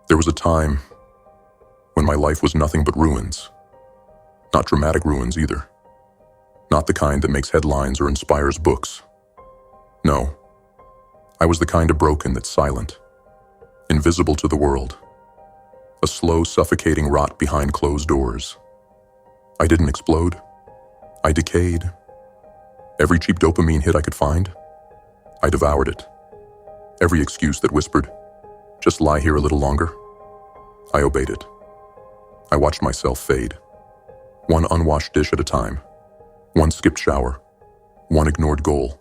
There was a time when my life was nothing but ruins. Not dramatic ruins either. Not the kind that makes headlines or inspires books. No, I was the kind of broken that's silent, invisible to the world. A slow, suffocating rot behind closed doors. I didn't explode. I decayed. Every cheap dopamine hit I could find, I devoured it. Every excuse that whispered, just lie here a little longer, I obeyed it. I watched myself fade. One unwashed dish at a time. One skipped shower. One ignored goal.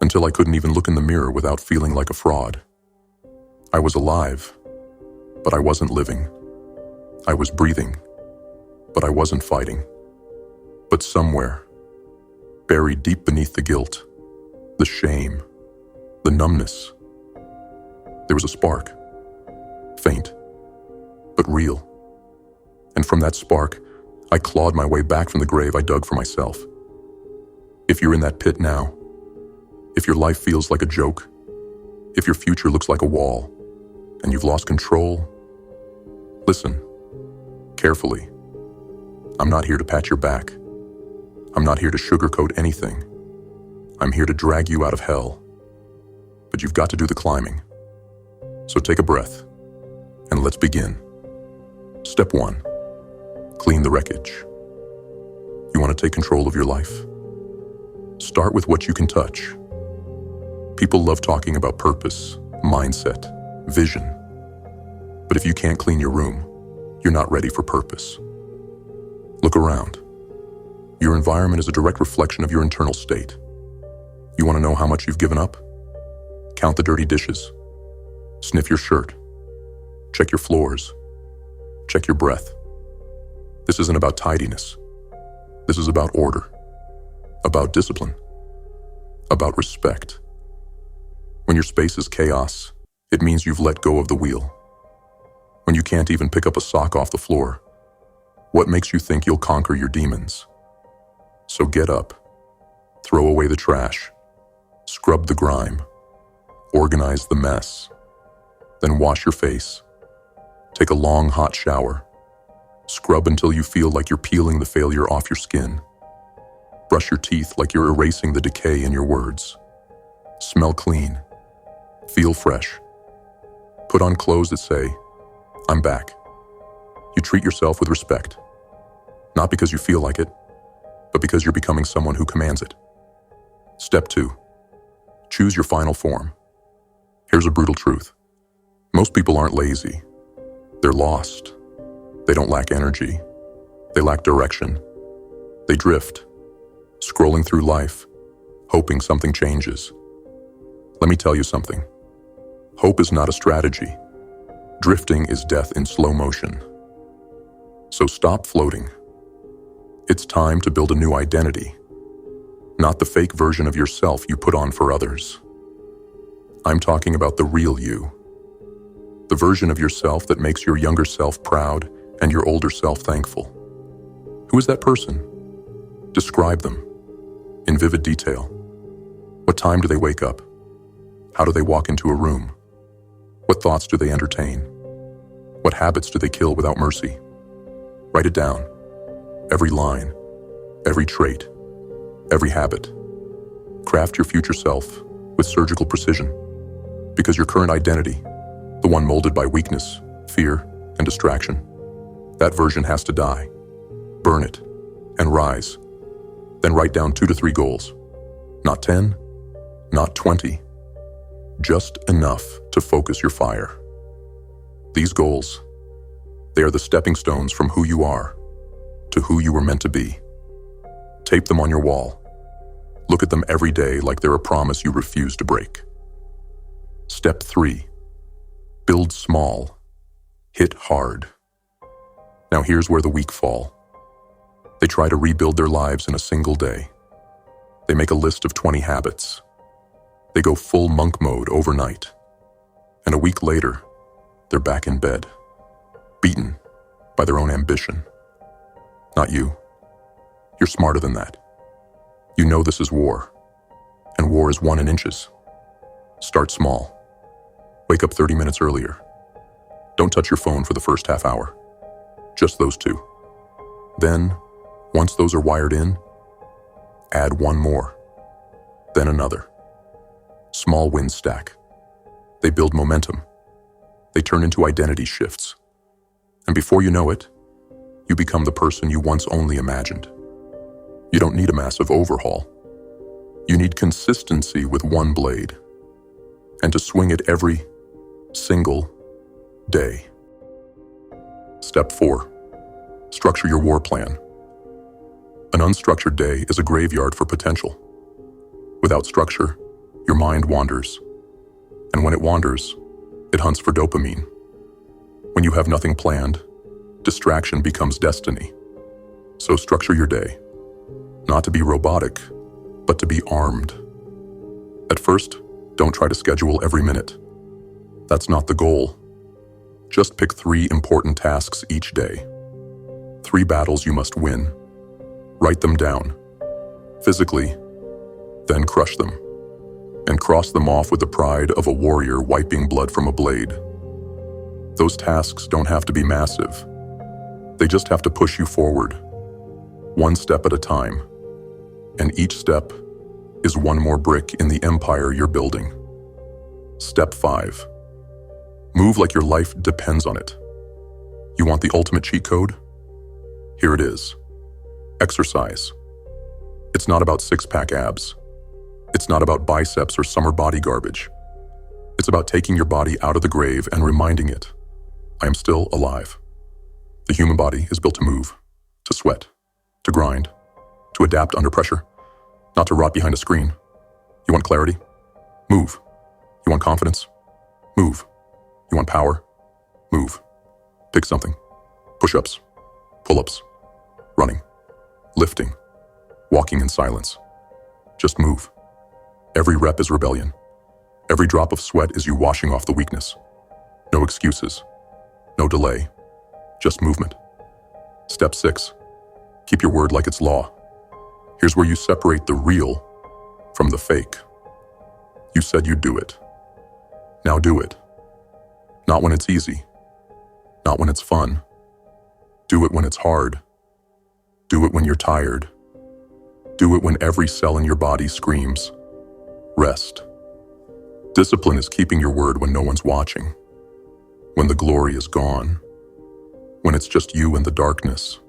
Until I couldn't even look in the mirror without feeling like a fraud. I was alive, but I wasn't living. I was breathing, but I wasn't fighting. But somewhere, buried deep beneath the guilt, the shame, the numbness, there was a spark. Faint, but real. And from that spark, I clawed my way back from the grave I dug for myself. If you're in that pit now, if your life feels like a joke, if your future looks like a wall, and you've lost control, listen, carefully. I'm not here to pat your back. I'm not here to sugarcoat anything. I'm here to drag you out of hell. But you've got to do the climbing. So take a breath, and let's begin. Step 1. Clean the wreckage. You want to take control of your life? Start with what you can touch. People love talking about purpose, mindset, vision. But if you can't clean your room, you're not ready for purpose. Look around. Your environment is a direct reflection of your internal state. You want to know how much you've given up? Count the dirty dishes. Sniff your shirt. Check your floors. Check your breath. This isn't about tidiness. This is about order. About discipline. About respect. When your space is chaos, it means you've let go of the wheel. When you can't even pick up a sock off the floor, what makes you think you'll conquer your demons? So get up, throw away the trash, scrub the grime, organize the mess, then wash your face, take a long hot shower, scrub until you feel like you're peeling the failure off your skin, brush your teeth like you're erasing the decay in your words, smell clean, feel fresh, put on clothes that say, I'm back. You treat yourself with respect, not because you feel like it, but because you're becoming someone who commands it. Step 2. Choose your final form. Here's a brutal truth. Most people aren't lazy. They're lost. They don't lack energy. They lack direction. They drift, scrolling through life, hoping something changes. Let me tell you something. Hope is not a strategy. Drifting is death in slow motion. So stop floating. It's time to build a new identity, not the fake version of yourself you put on for others. I'm talking about the real you, the version of yourself that makes your younger self proud and your older self thankful. Who is that person? Describe them in vivid detail. What time do they wake up? How do they walk into a room? What thoughts do they entertain? What habits do they kill without mercy? Write it down. Every line, every trait, every habit. Craft your future self with surgical precision, because your current identity, the one molded by weakness, fear, and distraction, that version has to die. Burn it and rise. Then write down 2 to 3 goals. Not 10, not 20. Just enough to focus your fire. These goals, they are the stepping stones from who you are to who you were meant to be. Tape them on your wall. Look at them every day like they're a promise you refuse to break. Step 3. Build small. Hit hard. Now here's where the weak fall. They try to rebuild their lives in a single day. They make a list of 20 habits. They go full monk mode overnight. And a week later, they're back in bed, beaten by their own ambition. Not you. You're smarter than that. You know this is war, and war is won in inches. Start small. Wake up 30 minutes earlier. Don't touch your phone for the first half hour. Just those two. Then, once those are wired in, add one more. Then another. Small wins stack. They build momentum. They turn into identity shifts. And before you know it, you become the person you once only imagined. You don't need a massive overhaul. You need consistency with one blade, and to swing it every single day. Step 4. Structure your war plan. An unstructured day is a graveyard for potential. Without structure, your mind wanders. And when it wanders, it hunts for dopamine. When you have nothing planned, distraction becomes destiny. So structure your day, not to be robotic, but to be armed. At first, don't try to schedule every minute. That's not the goal. Just pick 3 important tasks each day. 3 battles you must win. Write them down, physically, then crush them, and cross them off with the pride of a warrior wiping blood from a blade. Those tasks don't have to be massive. They just have to push you forward, one step at a time. And each step is one more brick in the empire you're building. Step 5. Move like your life depends on it. You want the ultimate cheat code? Here it is. Exercise. It's not about six-pack abs. It's not about biceps or summer body garbage. It's about taking your body out of the grave and reminding it, I am still alive. The human body is built to move, to sweat, to grind, to adapt under pressure, not to rot behind a screen. You want clarity? Move. You want confidence? Move. You want power? Move. Pick something. Push-ups, pull-ups, running, lifting, walking in silence. Just move. Every rep is rebellion. Every drop of sweat is you washing off the weakness. No excuses. No delay. Just movement. Step 6. Keep your word like it's law. Here's where you separate the real from the fake. You said you'd do it. Now do it. Not when it's easy. Not when it's fun. Do it when it's hard. Do it when you're tired. Do it when every cell in your body screams, rest. Discipline is keeping your word when no one's watching. When the glory is gone. When it's just you and the darkness.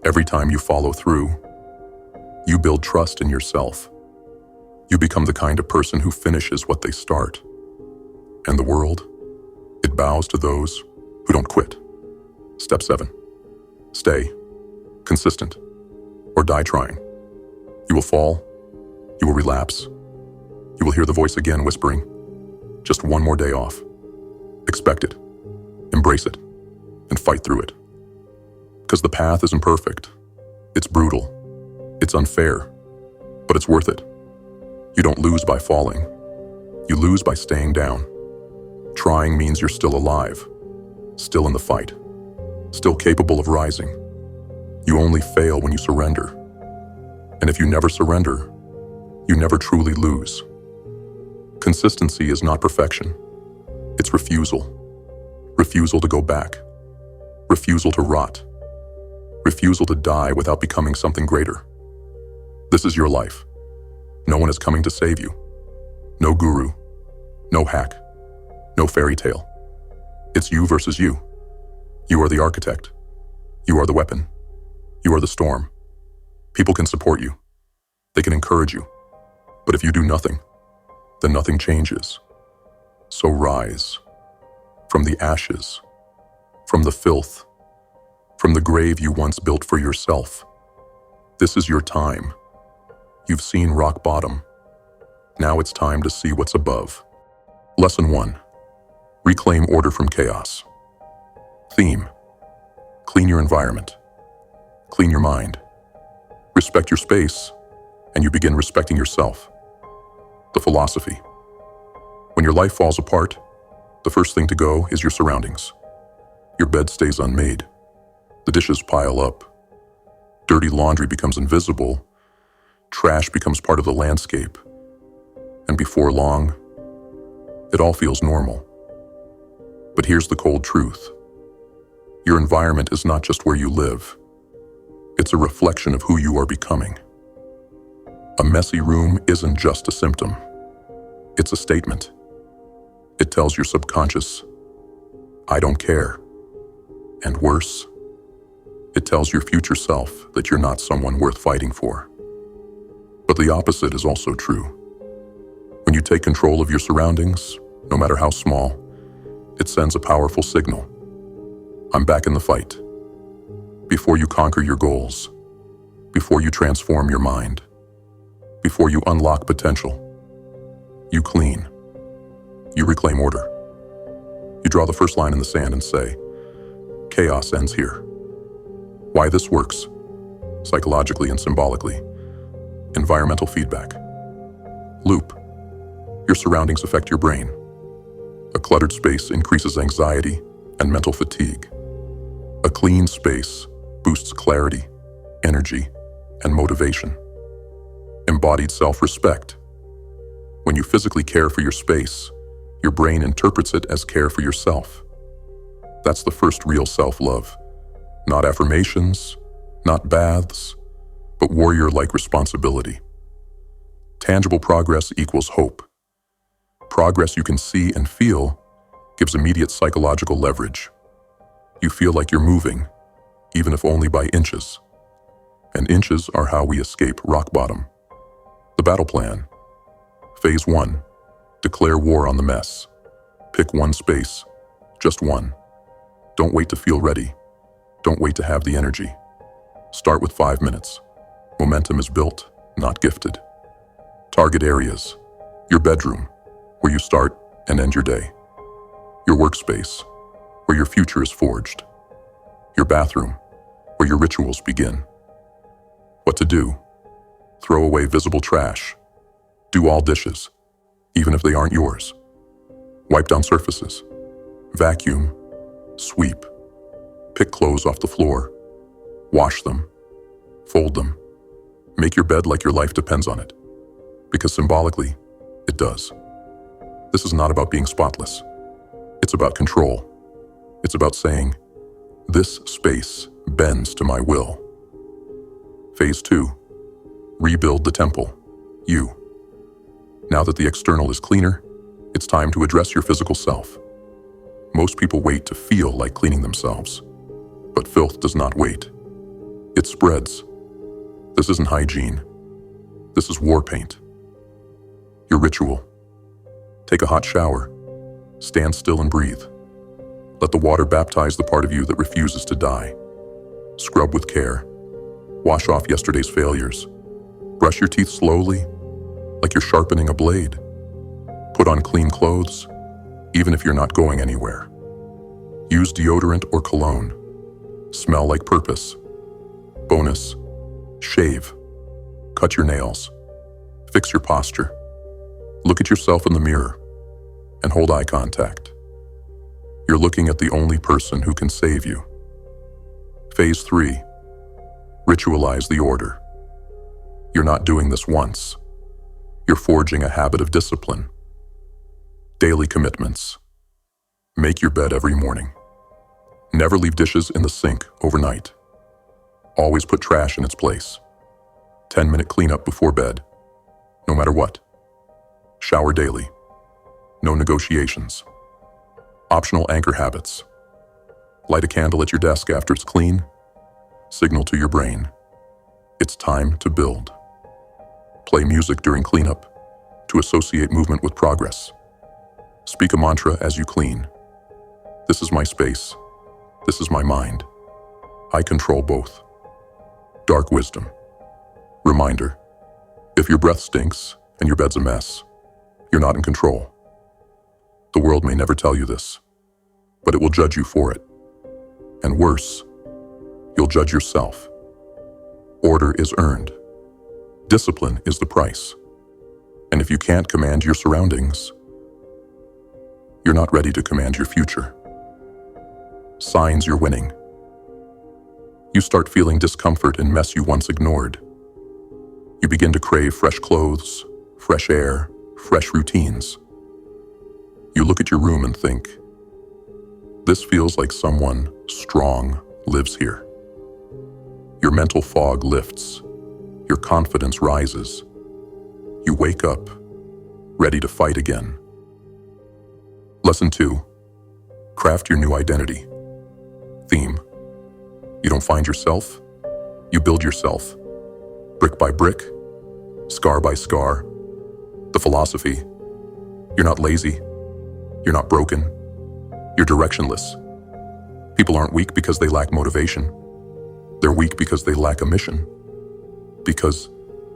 Every time you follow through, you build trust in yourself. You become the kind of person who finishes what they start. And the world, it bows to those who don't quit. Step 7. Stay consistent or die trying. You will fall. You will relapse. You will hear the voice again whispering, just one more day off. Expect it, embrace it, and fight through it. Because the path isn't perfect. It's brutal. It's unfair, but it's worth it. You don't lose by falling. You lose by staying down. Trying means you're still alive, still in the fight, still capable of rising. You only fail when you surrender. And if you never surrender, you never truly lose. Consistency is not perfection. It's refusal. Refusal to go back. Refusal to rot. Refusal to die without becoming something greater. This is your life. No one is coming to save you. No guru. No hack. No fairy tale. It's you versus you. You are the architect. You are the weapon. You are the storm. People can support you. They can encourage you. But if you do nothing, then nothing changes. So rise. From the ashes. From the filth. From the grave you once built for yourself. This is your time. You've seen rock bottom. Now it's time to see what's above. Lesson 1. Reclaim order from chaos. Theme. Clean your environment. Clean your mind. Respect your space, and you begin respecting yourself. The philosophy. When your life falls apart, the first thing to go is your surroundings. Your bed stays unmade. The dishes pile up. Dirty laundry becomes invisible. Trash becomes part of the landscape. And before long, it all feels normal. But here's the cold truth. Your environment is not just where you live. It's a reflection of who you are becoming. A messy room isn't just a symptom. It's a statement. It tells your subconscious, I don't care. And worse, it tells your future self that you're not someone worth fighting for. But the opposite is also true. When you take control of your surroundings, no matter how small, it sends a powerful signal. I'm back in the fight. Before you conquer your goals, before you transform your mind, before you unlock potential, you clean. You reclaim order. You draw the first line in the sand and say, chaos ends here. Why this works, psychologically and symbolically. Environmental feedback. Loop. Your surroundings affect your brain. A cluttered space increases anxiety and mental fatigue. A clean space boosts clarity, energy, and motivation. Embodied self-respect. When you physically care for your space, your brain interprets it as care for yourself. That's the first real self-love. Not affirmations, not baths, but warrior-like responsibility. Tangible progress equals hope. Progress you can see and feel gives immediate psychological leverage. You feel like you're moving, even if only by inches. And inches are how we escape rock bottom. The battle plan. Phase 1. Declare war on the mess. Pick one space, just one. Don't wait to feel ready. Don't wait to have the energy. Start with 5 minutes. Momentum is built, not gifted. Target areas. Your bedroom, where you start and end your day. Your workspace, where your future is forged. Your bathroom, where your rituals begin. What to do? Throw away visible trash. Do all dishes, even if they aren't yours. Wipe down surfaces. Vacuum. Sweep. Pick clothes off the floor. Wash them. Fold them. Make your bed like your life depends on it. Because symbolically, it does. This is not about being spotless. It's about control. It's about saying, this space bends to my will. Phase 2. Rebuild the temple. You. Now that the external is cleaner, it's time to address your physical self. Most people wait to feel like cleaning themselves. But filth does not wait. It spreads. This isn't hygiene. This is war paint. Your ritual. Take a hot shower. Stand still and breathe. Let the water baptize the part of you that refuses to die. Scrub with care. Wash off yesterday's failures. Brush your teeth slowly, like you're sharpening a blade. Put on clean clothes, even if you're not going anywhere. Use deodorant or cologne. Smell like purpose. Bonus, shave. Cut your nails. Fix your posture. Look at yourself in the mirror and hold eye contact. You're looking at the only person who can save you. Phase 3. Ritualize the order. You're not doing this once. You're forging a habit of discipline. Daily commitments. Make your bed every morning. Never leave dishes in the sink overnight. Always put trash in its place. 10-minute cleanup before bed, no matter what. Shower daily. No negotiations. Optional anchor habits. Light a candle at your desk after it's clean. Signal to your brain. It's time to build. Play music during cleanup to associate movement with progress. Speak a mantra as you clean. This is my space. This is my mind. I control both. Dark wisdom. Reminder. If your breath stinks and your bed's a mess, you're not in control. The world may never tell you this, but it will judge you for it. And worse, you'll judge yourself. Order is earned. Discipline is the price. And if you can't command your surroundings, you're not ready to command your future. Signs you're winning. You start feeling discomfort in mess you once ignored. You begin to crave fresh clothes, fresh air, fresh routines. You look at your room and think, This feels like someone strong lives here. Your mental fog lifts. Your confidence rises. You wake up, ready to fight again. Lesson 2. Craft your new identity. Theme. You don't find yourself, you build yourself. Brick by brick, scar by scar. The philosophy. You're not lazy. You're not broken. You're directionless. People aren't weak because they lack motivation. They're weak because they lack a mission. Because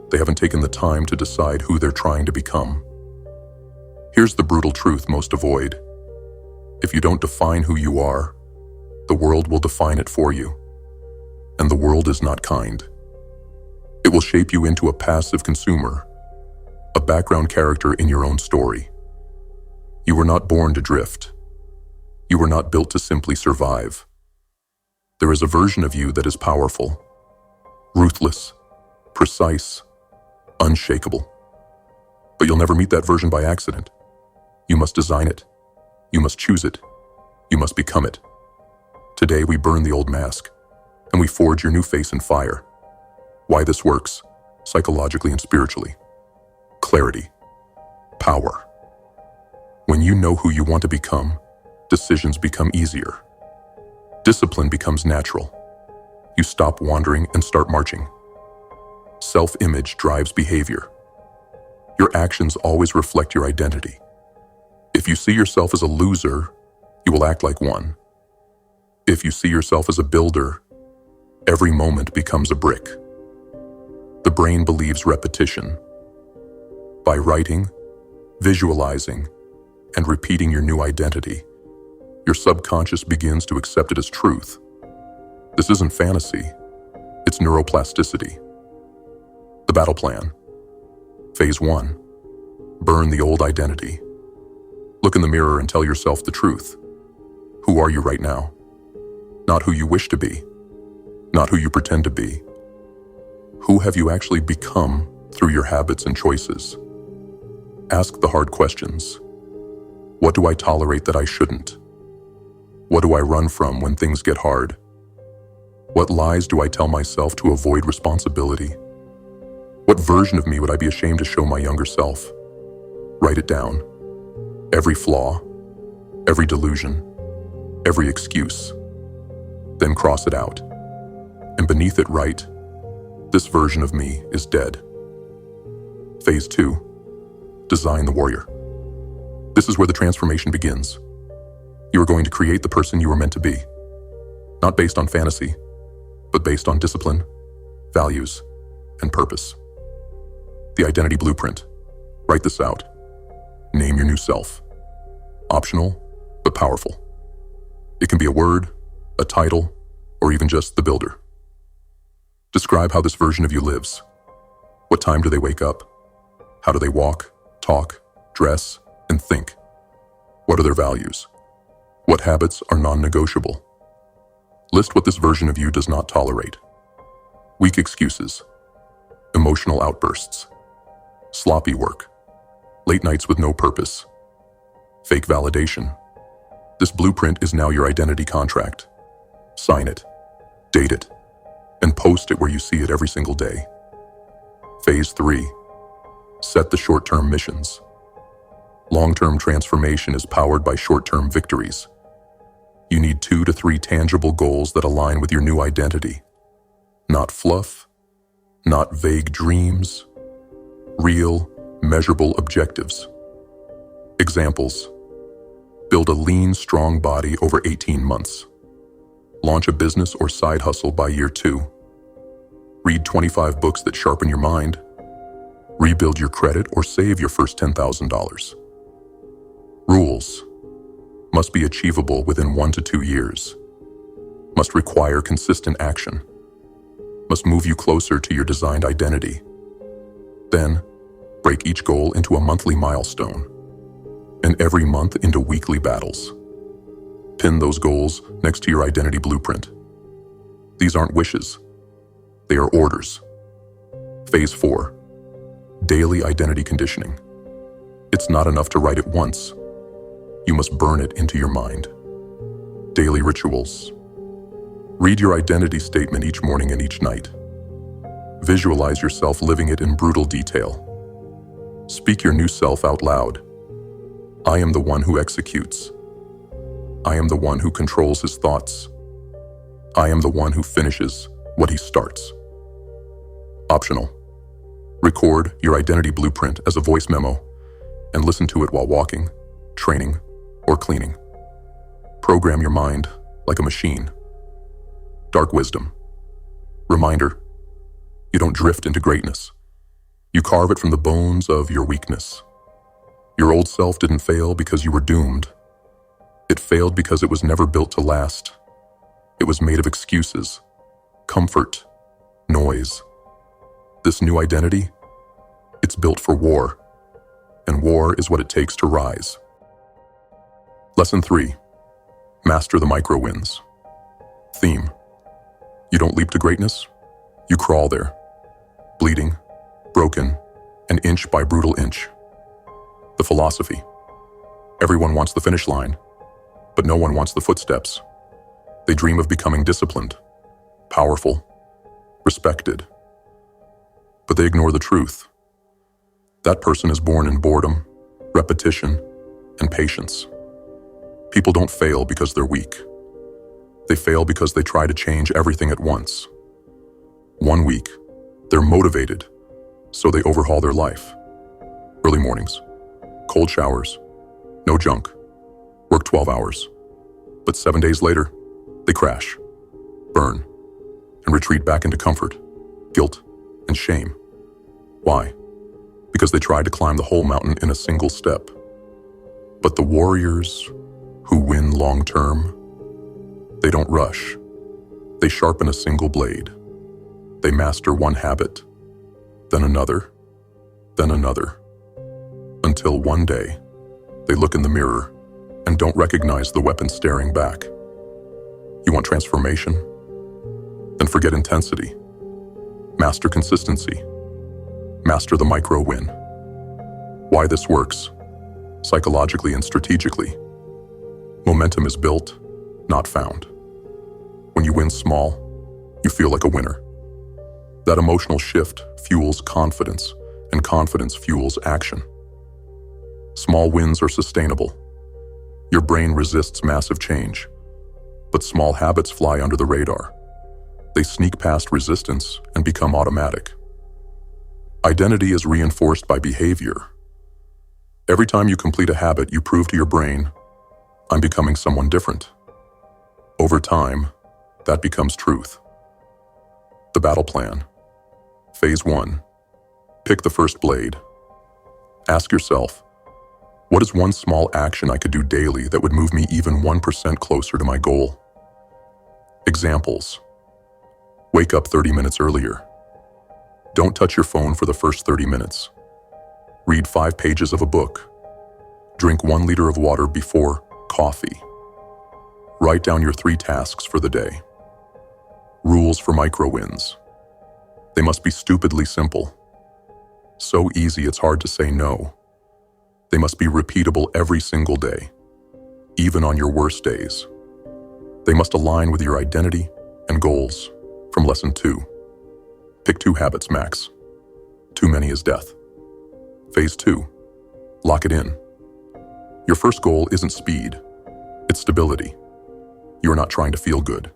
they haven't taken the time to decide who they're trying to become. Here's the brutal truth most avoid. If you don't define who you are, the world will define it for you. And the world is not kind. It will shape you into a passive consumer, a background character in your own story. You were not born to drift. You were not built to simply survive. There is a version of you that is powerful, ruthless, precise, unshakable. But you'll never meet that version by accident. You must design it. You must choose it. You must become it. Today we burn the old mask, and we forge your new face in fire. Why this works, psychologically and spiritually. Clarity. Power. When you know who you want to become, decisions become easier. Discipline becomes natural. You stop wandering and start marching. Self-image drives behavior. Your actions always reflect your identity. If you see yourself as a loser, you will act like one. If you see yourself as a builder, every moment becomes a brick. The brain believes repetition. By writing, visualizing, and repeating your new identity, your subconscious begins to accept it as truth. This isn't fantasy, it's neuroplasticity. The battle plan. Phase 1. Burn the old identity. Look in the mirror and tell yourself the truth. Who are you right now? Not who you wish to be. Not who you pretend to be. Who have you actually become through your habits and choices? Ask the hard questions. What do I tolerate that I shouldn't? What do I run from when things get hard? What lies do I tell myself to avoid responsibility? What version of me would I be ashamed to show my younger self? Write it down. Every flaw, every delusion, every excuse. Then cross it out. And beneath it write, this version of me is dead. Phase 2. Design the warrior. This is where the transformation begins. You are going to create the person you were meant to be. Not based on fantasy, but based on discipline, values, and purpose. The identity blueprint. Write this out. Name your new self. Optional, but powerful. It can be a word, a title, or even just the builder. Describe how this version of you lives. What time do they wake up? How do they walk, talk, dress, and think? What are their values? What habits are non-negotiable? List what this version of you does not tolerate. Weak excuses, emotional outbursts, sloppy work, late nights with no purpose, fake validation. This blueprint is now your identity contract. Sign it, date it, and post it where you see it every single day. Phase 3. Set the short-term missions. Long-term transformation is powered by short-term victories. You need 2 to 3 tangible goals that align with your new identity. Not fluff, not vague dreams, real, measurable objectives. Examples. Build a lean, strong body over 18 months. Launch a business or side hustle by year 2. Read 25 books that sharpen your mind. Rebuild your credit or save your first $10,000. Rules. Must be achievable within 1 to 2 years. Must require consistent action. Must move you closer to your designed identity. Then, break each goal into a monthly milestone, and every month into weekly battles. Pin those goals next to your identity blueprint. These aren't wishes. They are orders. Phase 4. Daily identity conditioning. It's not enough to write it once. You must burn it into your mind. Daily rituals. Read your identity statement each morning and each night. Visualize yourself living it in brutal detail. Speak your new self out loud. I am the one who executes. I am the one who controls his thoughts. I am the one who finishes what he starts. Optional. Record your identity blueprint as a voice memo and listen to it while walking, training, or cleaning. Program your mind like a machine. Dark wisdom. Reminder, you don't drift into greatness. You carve it from the bones of your weakness. Your old self didn't fail because you were doomed. It failed because it was never built to last. It was made of excuses, comfort, noise. This new identity, it's built for war, and war is what it takes to rise. Lesson 3. Master the micro wins. Theme. You don't leap to greatness, you crawl there, bleeding, broken, and inch by brutal inch. The philosophy. Everyone wants the finish line, but no one wants the footsteps. They dream of becoming disciplined, powerful, respected. But they ignore the truth. That person is born in boredom, repetition, and patience. People don't fail because they're weak. They fail because they try to change everything at once. 1 week, they're motivated, so they overhaul their life. Early mornings, cold showers, no junk, work 12 hours. But 7 days later, they crash, burn, and retreat back into comfort, guilt, and shame. Why? Because they tried to climb the whole mountain in a single step. But the warriors who win long-term, they don't rush. They sharpen a single blade. They master one habit, then another, until one day, they look in the mirror and don't recognize the weapon staring back. You want transformation? Then forget intensity. Master consistency. Master the micro win. Why this works, psychologically and strategically. Momentum is built, not found. When you win small, you feel like a winner. That emotional shift fuels confidence, and confidence fuels action. Small wins are sustainable. Your brain resists massive change, but small habits fly under the radar. They sneak past resistance and become automatic. Identity is reinforced by behavior. Every time you complete a habit, you prove to your brain, I'm becoming someone different. Over time, that becomes truth. The battle plan. Phase 1. Pick the first blade. Ask yourself, what is one small action I could do daily that would move me even 1% closer to my goal? Examples. Wake up 30 minutes earlier. Don't touch your phone for the first 30 minutes. Read 5 pages of a book. Drink 1 liter of water before coffee. Write down your 3 tasks for the day. Rules for micro wins. They must be stupidly simple. So easy it's hard to say no. They must be repeatable every single day, even on your worst days. They must align with your identity and goals. From lesson 2. Pick 2 habits max. Too many is death. Phase 2. Lock it in. Your first goal isn't speed, it's stability. You are not trying to feel good.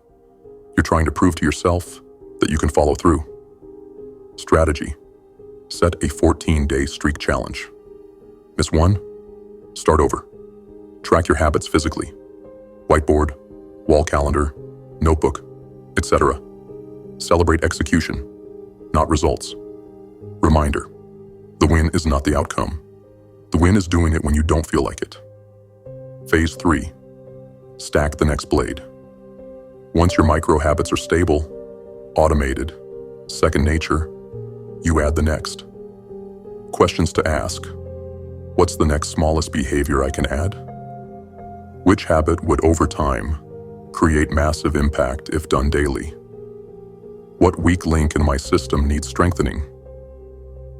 You're trying to prove to yourself that you can follow through. Strategy. Set a 14-day streak challenge. Miss 1? Start over. Track your habits physically. Whiteboard, wall calendar, notebook, etc. Celebrate execution, not results. Reminder, the win is not the outcome. The win is doing it when you don't feel like it. Phase 3. Stack the next blade. Once your micro habits are stable, automated, second nature, you add the next. Questions to ask. What's the next smallest behavior I can add? Which habit would over time create massive impact if done daily? What weak link in my system needs strengthening?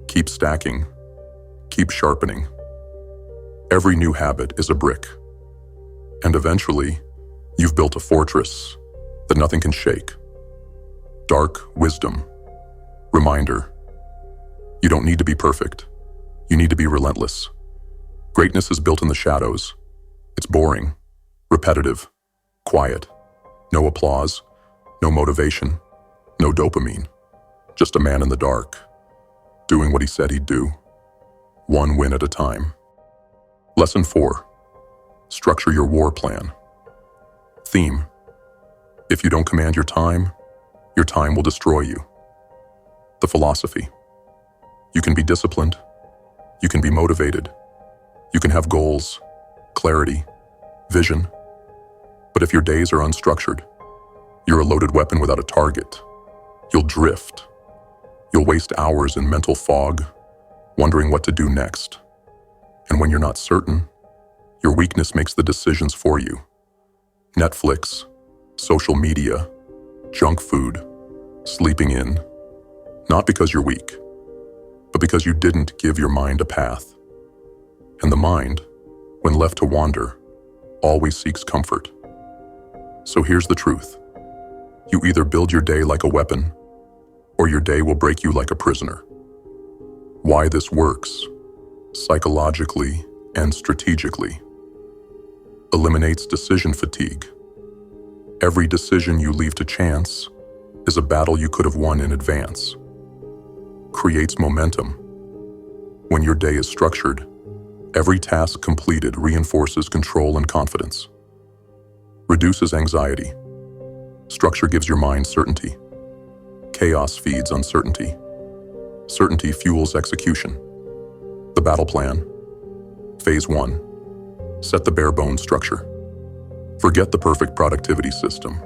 Keep stacking. Keep sharpening. Every new habit is a brick. And eventually, You've built a fortress that nothing can shake. Dark wisdom. Reminder. You don't need to be perfect. You need to be relentless. Greatness is built in the shadows. It's boring, repetitive, quiet. No applause, no motivation, no dopamine. Just a man in the dark, doing what he said he'd do, one win at a time. Lesson 4. Structure your war plan. Theme. If you don't command your time will destroy you. The philosophy. You can be disciplined. You can be motivated. You can have goals, clarity, vision. But if your days are unstructured, you're a loaded weapon without a target. You'll drift. You'll waste hours in mental fog, wondering what to do next. And when you're not certain, your weakness makes the decisions for you. Netflix, social media, junk food, sleeping in. Not because you're weak, but because you didn't give your mind a path. And the mind, when left to wander, always seeks comfort. So here's the truth. You either build your day like a weapon, or your day will break you like a prisoner. Why this works, psychologically and strategically. Eliminates decision fatigue. Every decision you leave to chance is a battle you could have won in advance. Creates momentum. When your day is structured, every task completed reinforces control and confidence. Reduces anxiety. Structure gives your mind certainty. Chaos feeds uncertainty. Certainty fuels execution. The battle plan. Phase 1. Set the bare bones structure. Forget the perfect productivity system.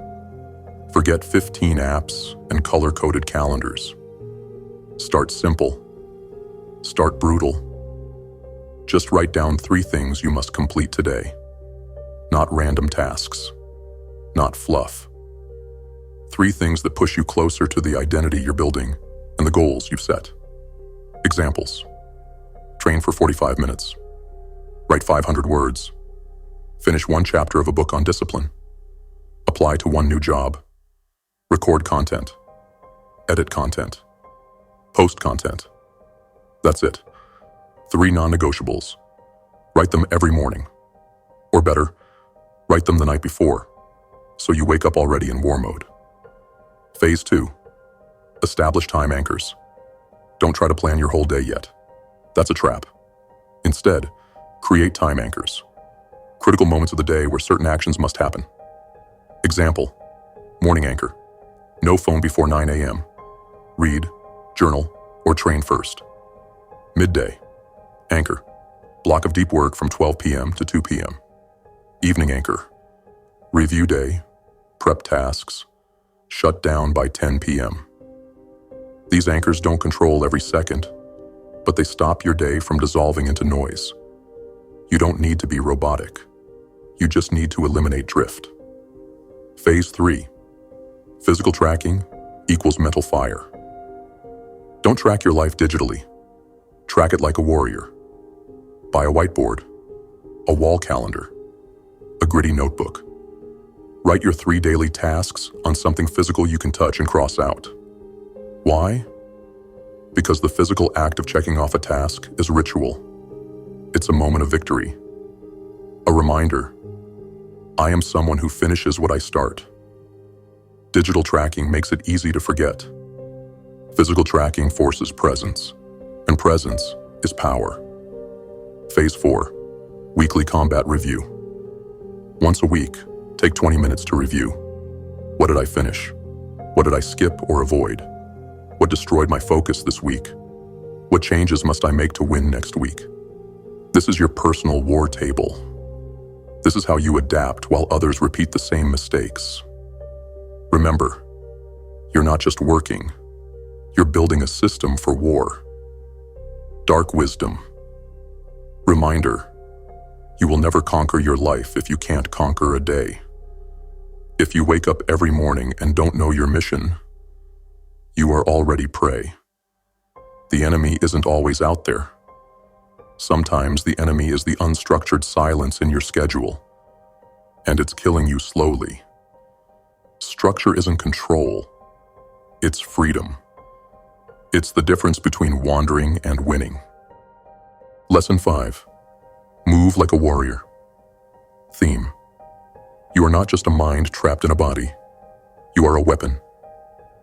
Forget 15 apps and color-coded calendars. Start simple. Start brutal. Just write down 3 things you must complete today. Not random tasks. Not fluff. 3 things that push you closer to the identity you're building and the goals you've set. Examples. Train for 45 minutes. Write 500 words. Finish 1 chapter of a book on discipline. Apply to 1 new job. Record content. Edit content. Post content. That's it. 3 non-negotiables. Write them every morning. Or better, write them the night before, so you wake up already in war mode. Phase 2. Establish time anchors. Don't try to plan your whole day yet. That's a trap. Instead, create time anchors. Critical moments of the day where certain actions must happen. Example, morning anchor. No phone before 9 a.m. Read, journal, or train first. Midday, anchor. Block of deep work from 12 p.m. to 2 p.m. Evening anchor. Review day, prep tasks, shut down by 10 p.m. These anchors don't control every second, but they stop your day from dissolving into noise. You don't need to be robotic. You just need to eliminate drift. Phase 3. Physical tracking equals mental fire. Don't track your life digitally. Track it like a warrior. Buy a whiteboard, a wall calendar, a gritty notebook. Write your 3 daily tasks on something physical you can touch and cross out. Why? Because the physical act of checking off a task is ritual. It's a moment of victory. A reminder. I am someone who finishes what I start. Digital tracking makes it easy to forget. Physical tracking forces presence, and presence is power. Phase 4. Weekly combat review. Once a week, take 20 minutes to review. What did I finish? What did I skip or avoid? What destroyed my focus this week? What changes must I make to win next week? This is your personal war table. This is how you adapt while others repeat the same mistakes. Remember, you're not just working, you're building a system for war. Dark wisdom. Reminder, you will never conquer your life if you can't conquer a day. If you wake up every morning and don't know your mission, you are already prey. The enemy isn't always out there. Sometimes the enemy is the unstructured silence in your schedule. and it's killing you slowly. Structure isn't control, it's freedom. It's the difference between wandering and winning. Lesson 5. Move like a warrior. Theme. You are not just a mind trapped in a body. You are a weapon,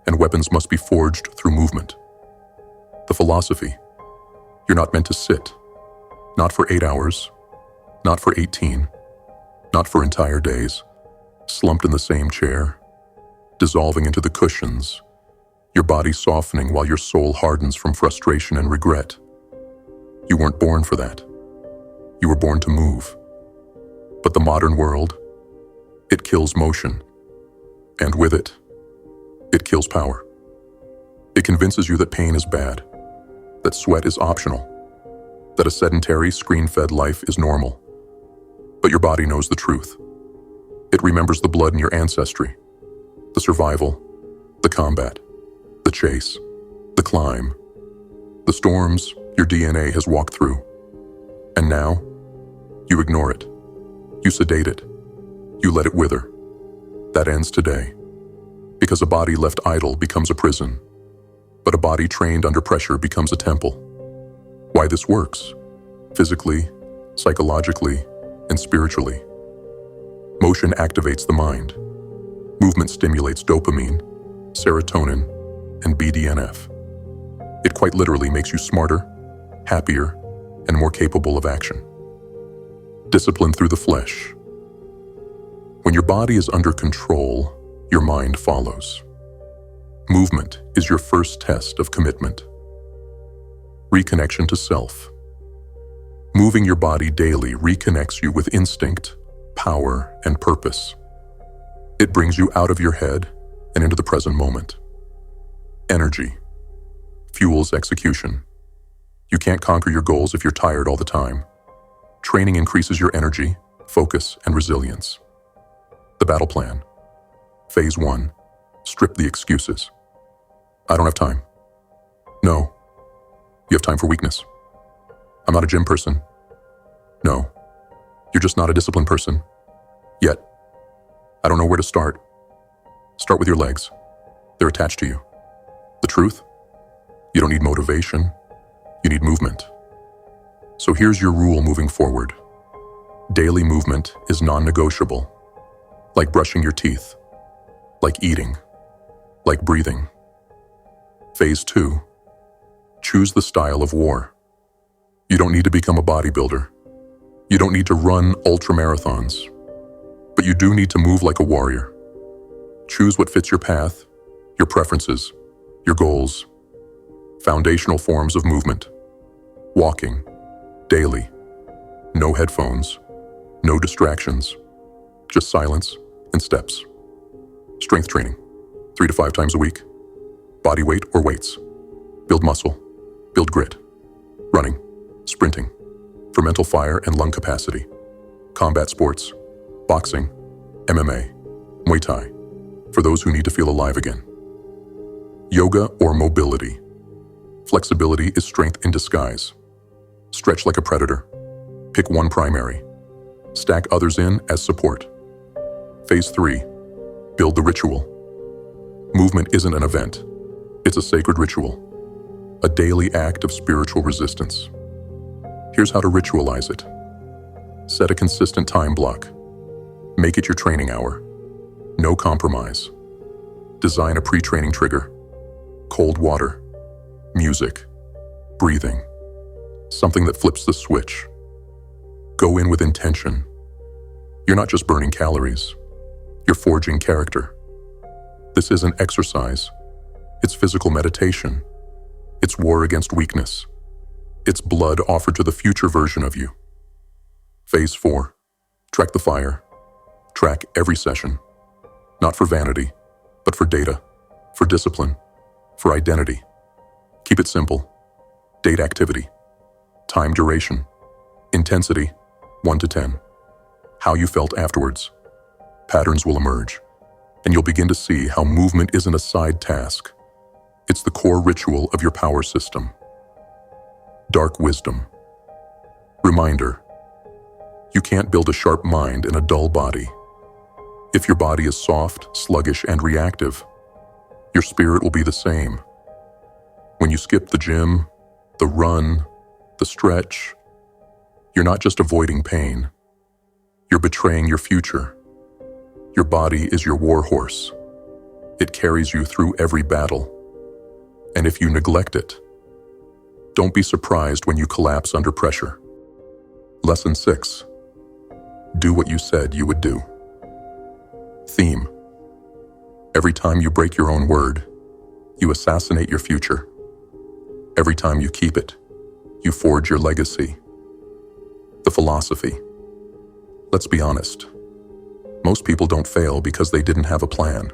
and weapons must be forged through movement. The philosophy. You're not meant to sit. Not for 8 hours. Not for 18. Not for entire days. Slumped in the same chair. Dissolving into the cushions. Your body softening while your soul hardens from frustration and regret. You weren't born for that. You were born to move. But the modern world, it kills motion. And with it, it kills power. It convinces you that pain is bad, that sweat is optional, that a sedentary, screen-fed life is normal. But your body knows the truth. It remembers the blood in your ancestry, the survival, the combat, the chase, the climb, the storms your DNA has walked through. And now, you ignore it. You sedate it. You let it wither. That ends today. Because a body left idle becomes a prison, but a body trained under pressure becomes a temple. Why this works? Physically, psychologically, and spiritually. Motion activates the mind. Movement stimulates dopamine, serotonin, and BDNF. It quite literally makes you smarter, happier, and more capable of action. Discipline through the flesh. When your body is under control, your mind follows. Movement is your first test of commitment. Reconnection to self. Moving your body daily reconnects you with instinct, power, and purpose. It brings you out of your head and into the present moment. Energy fuels execution. You can't conquer your goals if you're tired all the time. Training increases your energy, focus, and resilience. The battle plan. Phase 1. Strip the excuses. I don't have time. No. You have time for weakness. I'm not a gym person. No. You're just not a disciplined person. Yet. I don't know where to start. Start with your legs. They're attached to you. The truth? You don't need motivation. You need movement. So here's your rule moving forward. Daily movement is non-negotiable. Like brushing your teeth. Like eating. Like breathing. Phase 2. Choose the style of war. You don't need to become a bodybuilder. You don't need to run ultramarathons. But you do need to move like a warrior. Choose what fits your path, your preferences, your goals. Foundational forms of movement. Walking. Daily. No headphones. No distractions. Just silence and steps. Strength training. 3 to 5 times a week. Body weight or weights. Build muscle. Build grit. Running. Sprinting. For mental fire and lung capacity. Combat sports. Boxing. MMA. Muay Thai. For those who need to feel alive again. Yoga or mobility. Flexibility is strength in disguise. Stretch like a predator. Pick one primary. Stack others in as support. Phase 3. Build the ritual. Movement isn't an event. It's a sacred ritual. A daily act of spiritual resistance. Here's how to ritualize it. Set a consistent time block. Make it your training hour. No compromise. Design a pre-training trigger. Cold water. Music. Breathing. Something that flips the switch. Go in with intention. You're not just burning calories. You're forging character. This isn't exercise. It's physical meditation. It's war against weakness. It's blood offered to the future version of you. Phase 4. Track the fire. Track every session. Not for vanity, but for data, for discipline, for identity. Keep it simple. Date activity. Time duration. Intensity, 1 to 10. How you felt afterwards. Patterns will emerge, and you'll begin to see how movement isn't a side task. It's the core ritual of your power system. Dark wisdom. Reminder. You can't build a sharp mind in a dull body. If your body is soft, sluggish, and reactive, your spirit will be the same. When you skip the gym, the run, the stretch, you're not just avoiding pain. You're betraying your future. Your body is your war horse. It carries you through every battle. And if you neglect it, don't be surprised when you collapse under pressure. Lesson 6. Do what you said you would do. Theme. Every time you break your own word, you assassinate your future. Every time you keep it, you forge your legacy. The philosophy. Let's be honest. Most people don't fail because they didn't have a plan.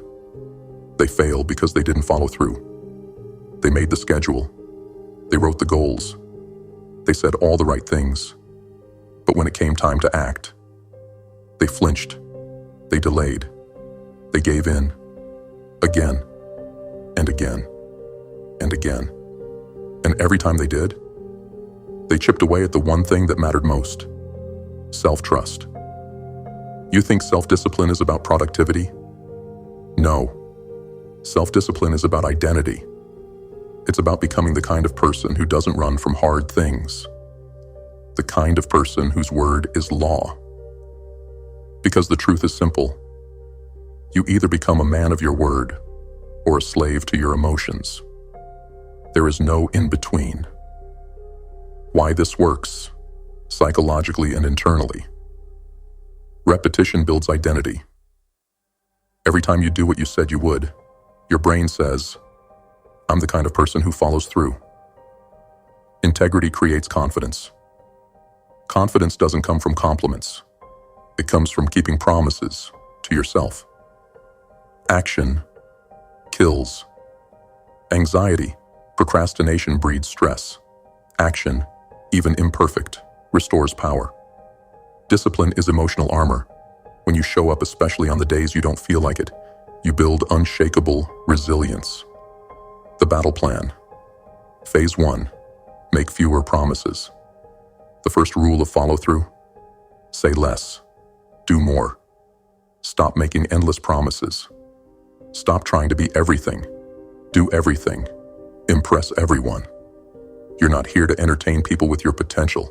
They fail because they didn't follow through. They made the schedule. They wrote the goals. They said all the right things. But when it came time to act, they flinched. They delayed. They gave in. Again. And again. And again. And every time they did, they chipped away at the one thing that mattered most: self-trust. You think self-discipline is about productivity? No. Self-discipline is about identity. It's about becoming the kind of person who doesn't run from hard things. The kind of person whose word is law. Because the truth is simple. You either become a man of your word or a slave to your emotions. There is no in-between. Why this works, psychologically and internally. Repetition builds identity. Every time you do what you said you would, your brain says, I'm the kind of person who follows through. Integrity creates confidence. Confidence doesn't come from compliments. It comes from keeping promises to yourself. Action kills. Anxiety, procrastination breeds stress. Action, even imperfect, restores power. Discipline is emotional armor. When you show up, especially on the days you don't feel like it, you build unshakable resilience. The battle plan. Phase 1. Make fewer promises. The first rule of follow-through. Say less. Do more. Stop making endless promises. Stop trying to be everything. Do everything. Impress everyone. You're not here to entertain people with your potential.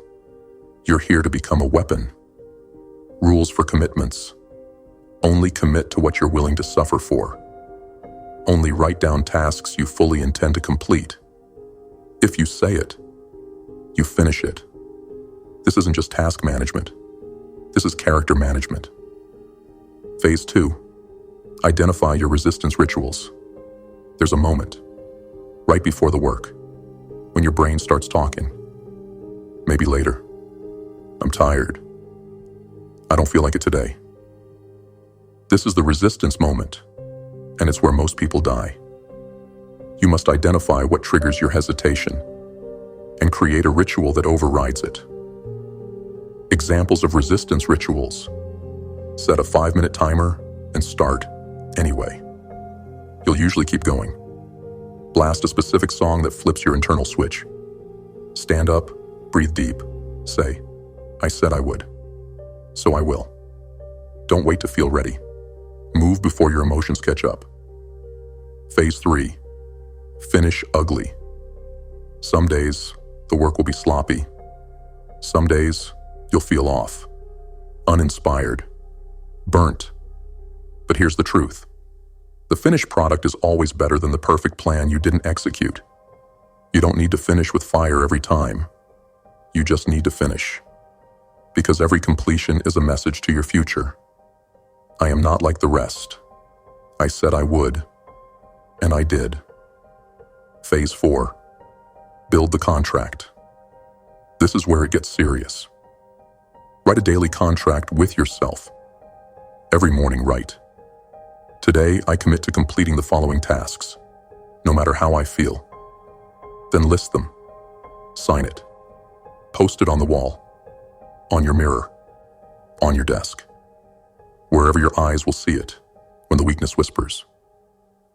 You're here to become a weapon. Rules for commitments. Only commit to what you're willing to suffer for. Only write down tasks you fully intend to complete. If you say it, you finish it. This isn't just task management. This is character management. Phase 2. Identify your resistance rituals. There's a moment, right before the work, when your brain starts talking. Maybe later. I'm tired. I don't feel like it today. This is the resistance moment, and it's where most people die. You must identify what triggers your hesitation and create a ritual that overrides it. Examples of resistance rituals. Set a 5-minute timer and start anyway. You'll usually keep going. Blast a specific song that flips your internal switch. Stand up, breathe deep, say, I said I would, so I will. Don't wait to feel ready. Move before your emotions catch up. Phase 3. Finish ugly. Some days, the work will be sloppy. Some days, you'll feel off, uninspired, burnt. But here's the truth. The finished product is always better than the perfect plan you didn't execute. You don't need to finish with fire every time. You just need to finish. Because every completion is a message to your future. I am not like the rest. I said I would, and I did. Phase 4. Build the contract. This is where it gets serious. Write a daily contract with yourself. Every morning write, today I commit to completing the following tasks, no matter how I feel. Then list them. Sign it. Post it on the wall, on your mirror, on your desk. Wherever your eyes will see it when the weakness whispers.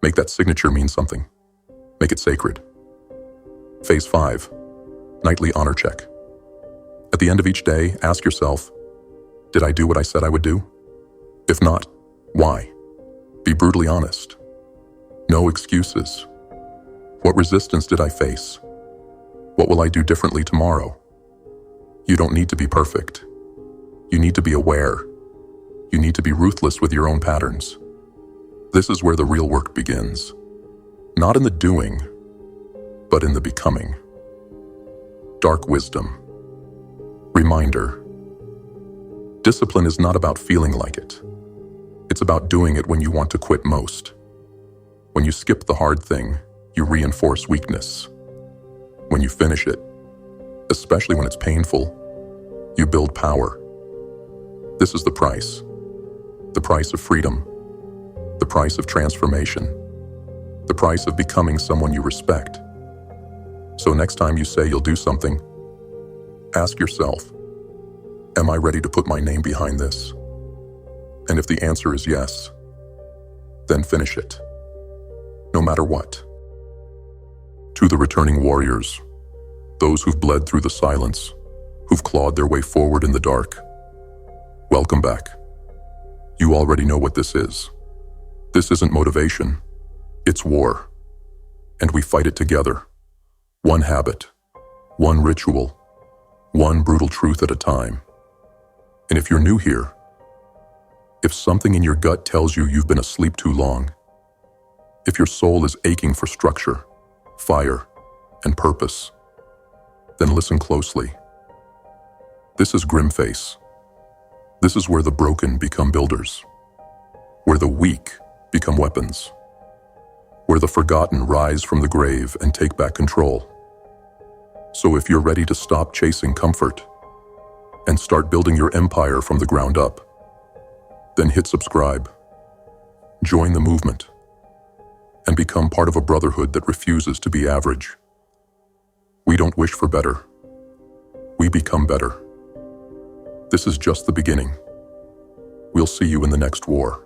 Make that signature mean something. Make it sacred. Phase 5. Nightly honor check. At the end of each day, ask yourself, did I do what I said I would do? If not, Why? Be brutally honest. No excuses. What resistance did I face? What will I do differently tomorrow? You don't need to be perfect. You need to be aware. You need to be ruthless with your own patterns. This is where the real work begins. Not in the doing, but in the becoming. Dark wisdom. Reminder. Discipline is not about feeling like it. It's about doing it when you want to quit most. When you skip the hard thing, you reinforce weakness. When you finish it, especially when it's painful, you build power. This is the price. The price of freedom. The price of transformation. The price of becoming someone you respect. So next time you say you'll do something, ask yourself, am I ready to put my name behind this? And if the answer is yes, then finish it. No matter what. To the returning warriors, those who've bled through the silence, who've clawed their way forward in the dark, welcome back. You already know what this is. This isn't motivation, it's war. And we fight it together. One habit, one ritual, one brutal truth at a time. And if you're new here, if something in your gut tells you you've been asleep too long, if your soul is aching for structure, fire, and purpose, then listen closely. This is GrimFace. This is where the broken become builders, where the weak become weapons, where the forgotten rise from the grave and take back control. So if you're ready to stop chasing comfort and start building your empire from the ground up, then hit subscribe, join the movement, and become part of a brotherhood that refuses to be average. We don't wish for better. We become better. This is just the beginning. We'll see you in the next war.